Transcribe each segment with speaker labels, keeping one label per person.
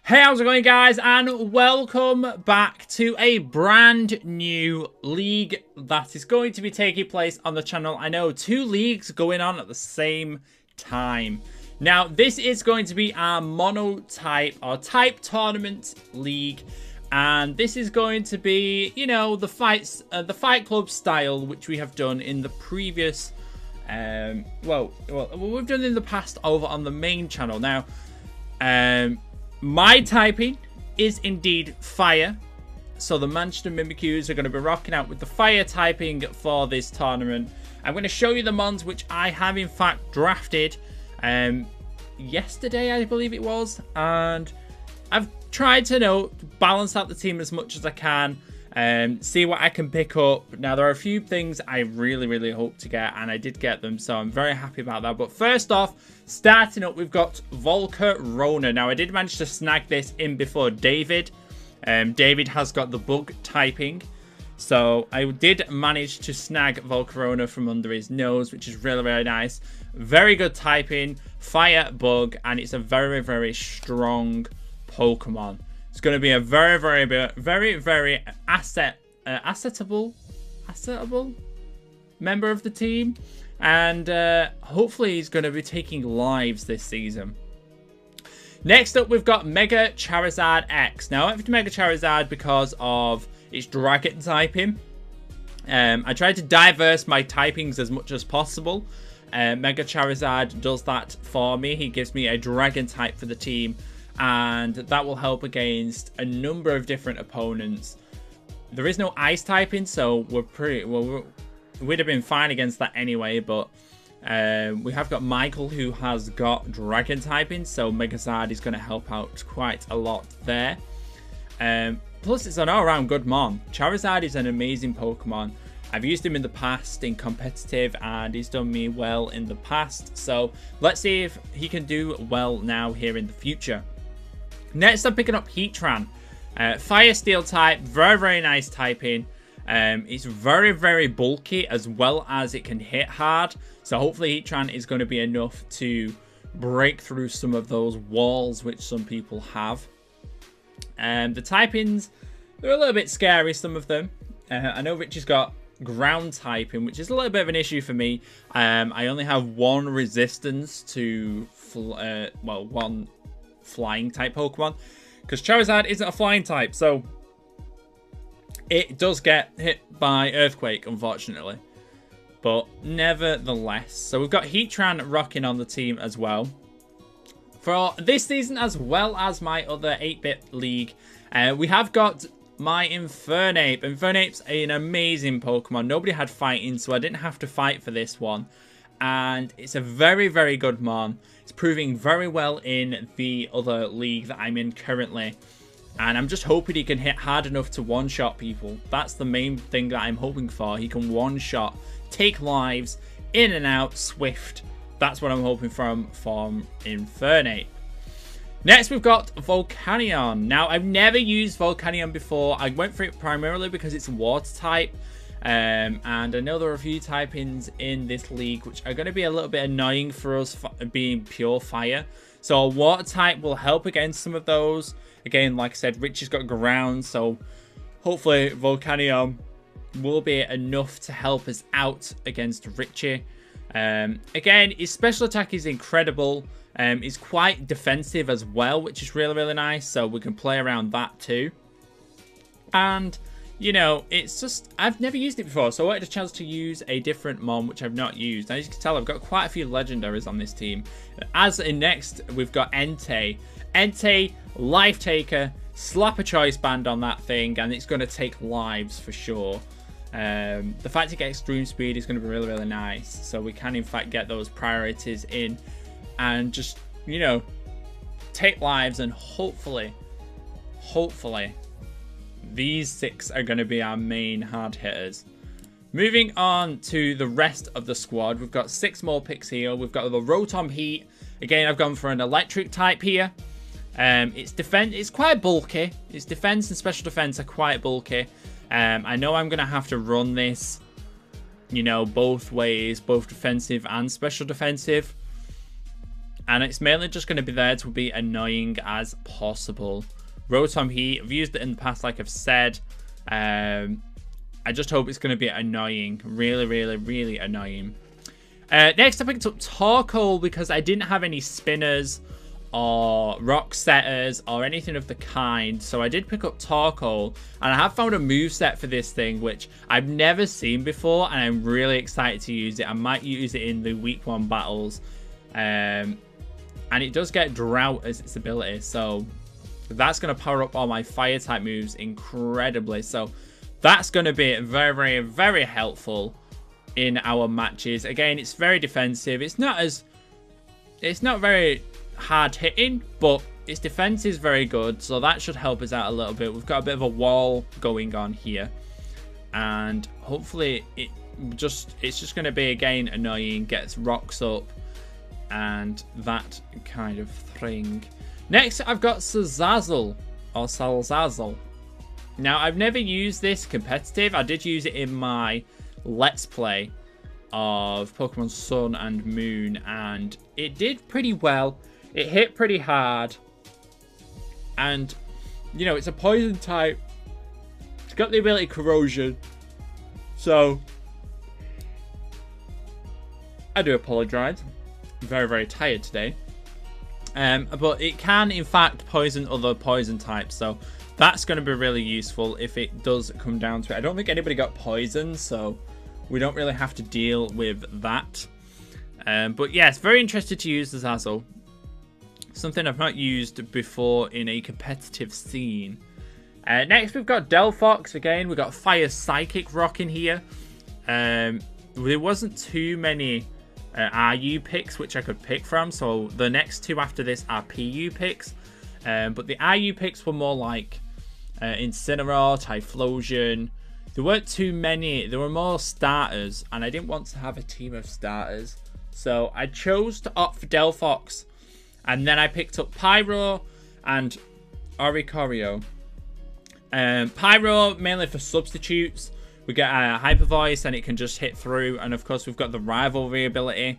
Speaker 1: Hey, how's it going, guys? And welcome back to a brand new league that is going to be taking place on the channel. I know, 2 leagues going on at the same time. Now, this is going to be our monotype or type tournament league. And this is going to be, you know, the Fight Club style, which we have done in the previous, well, we've done in the past over on the main channel. Now, my typing is indeed fire, so the Manchester Mimikyus are going to be rocking out with the fire typing for this tournament. I'm going to show you the mons which I have in fact drafted yesterday, I believe it was, and I've tried to balance out the team as much as I can, see what I can pick up. Now, there are a few things I really hope to get, and I did get them, so I'm very happy about that. But first off, starting up, we've got Volcarona. Now, I did manage to snag this in before David. David has got the bug typing, so I did manage to snag Volcarona from under his nose, which is really nice. Very good typing, fire bug, and it's a very strong Pokemon. It's going to be a very acceptable member of the team, and hopefully he's going to be taking lives this season. Next up, we've got Mega Charizard X. Now, I went for Mega Charizard because of its dragon typing. I tried to diverse my typings as much as possible. Mega Charizard does that for me. He gives me a dragon type for the team, and that will help against a number of different opponents. There is no ice typing, so we're pretty well. We'd have been fine against that anyway, but we have got Michael, who has got dragon typing, so Megazard is going to help out quite a lot there. Plus, it's an all-around good mon. Charizard is an amazing Pokemon. I've used him in the past in competitive, and he's done me well in the past, so let's see if he can do well now here in the future. Next, I'm picking up Heatran. Fire Steel type, very nice typing. It's very bulky, as well as it can hit hard. So hopefully Heatran is going to be enough to break through some of those walls which some people have. The typings, they're a little bit scary, some of them. I know Rich has got ground typing, which is a little bit of an issue for me. I only have 1 resistance to, one flying type Pokemon, because Charizard isn't a flying type, so it does get hit by Earthquake, unfortunately. But nevertheless, so we've got Heatran rocking on the team as well for this season, as well as my other 8-bit league. We have got my Infernape. Infernape's an amazing Pokemon. Nobody had fighting, so I didn't have to fight for this one. And it's a very good mon. It's proving very well in the other league that I'm in currently. And I'm just hoping he can hit hard enough to one-shot people. That's the main thing that I'm hoping for. He can one-shot, take lives, in and out, swift. That's what I'm hoping from Infernape. Next, we've got Volcanion. Now, I've never used Volcanion before. I went for it primarily because it's water type. And I know there are a few typings in this league which are going to be a little bit annoying for us being pure fire. So a water type will help against some of those. Again, like I said, Rich has got ground, so hopefully Volcanion will be enough to help us out against Richie. Again, his special attack is incredible. He's quite defensive as well, which is really nice, so we can play around that too. And you know, it's just, I've never used it before, so I wanted a chance to use a different mon, which I've not used. As you can tell, I've got quite a few legendaries on this team. As in next, we've got Entei. Entei, Life Taker, slap a choice band on that thing, and it's going to take lives for sure. The fact to get extreme speed is going to be really nice, so we can in fact get those priorities in and just, you know, take lives, and hopefully these 6 are going to be our main hard hitters. Moving on to the rest of the squad, we've got 6 more picks here. We've got the Rotom Heat. Again, I've gone for an electric type here. Its defense is quite bulky. Its defense and special defense are quite bulky. I know I'm going to have to run this, you know, both ways, both defensive and special defensive. And it's mainly just going to be there to be annoying as possible. Rotom Heat, I've used it in the past, like I've said. I just hope it's going to be annoying. Really, really, really annoying. Next, I picked up Torkoal because I didn't have any spinners or rock setters or anything of the kind. So I did pick up Torkoal, and I have found a moveset for this thing which I've never seen before, and I'm really excited to use it. I might use it in the week 1 battles. And it does get Drought as its ability, so that's going to power up all my fire type moves incredibly. So that's going to be very, very, very helpful in our matches. Again, it's very defensive. It's not very hard hitting, but its defense is very good, so that should help us out a little bit. We've got a bit of a wall going on here, and hopefully it's just going to be, again, annoying, gets rocks up and that kind of thing. Next, I've got Zazzle or Salzazzle. Now, I've never used this competitive. I did use it in my Let's Play of Pokemon Sun and Moon, and it did pretty well. It hit pretty hard, and you know, it's a poison type. It's got the ability Corrosion, so I do apologize. I'm very, very tired today. But it can, in fact, poison other poison types, so that's going to be really useful if it does come down to it. I don't think anybody got poisoned, so we don't really have to deal with that. But yes, very interested to use the Zazzle. Something I've not used before in a competitive scene. Next, we've got Delphox. Again, we've got Fire Psychic Rock in here. There wasn't too many RU picks which I could pick from, so the next 2 after this are PU picks. But the RU picks were more like Incineroar, Typhlosion. There weren't too many. There were more starters, and I didn't want to have a team of starters. So I chose to opt for Delphox. And then I picked up Pyro and Oricorio. Pyro mainly for substitutes. We get a Hyper Voice and it can just hit through. And of course we've got the Rivalry ability.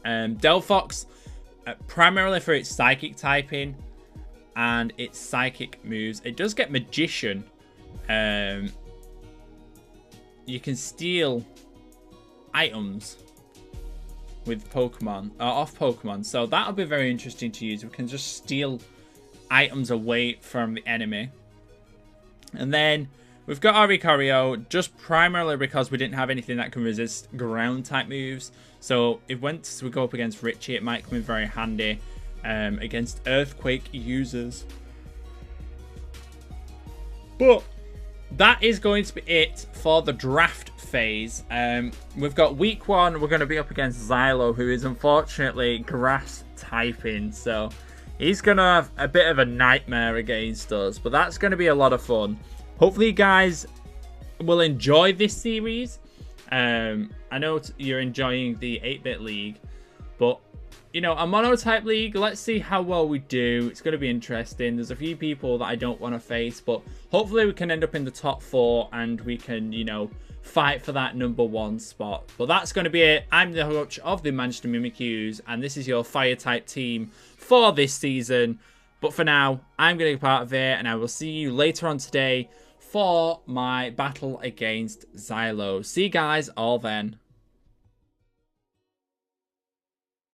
Speaker 1: Delphox primarily for its Psychic typing and its Psychic moves. It does get Magician. You can steal items with Pokemon, off Pokemon, so that'll be very interesting to use. We can just steal items away from the enemy. And then we've got Oricorio just primarily because we didn't have anything that can resist ground type moves. So if once we go up against Richie, it might come in very handy against Earthquake users. But that is going to be it for the draft phase. We've got week 1. We're going to be up against Xylo, who is unfortunately grass typing, so he's going to have a bit of a nightmare against us, but that's going to be a lot of fun. Hopefully you guys will enjoy this series. I know you're enjoying the 8-bit league, but you know, a monotype league, let's see how well we do. It's going to be interesting. There's a few people that I don't want to face, but hopefully we can end up in the top 4 and we can, you know, fight for that #1 spot. But that's going to be it. I'm the coach of the Manchester Mimikyus, and this is your fire type team for this season. But for now, I'm going to be part of it, and I will see you later on today for my battle against Xylo. See you guys all then.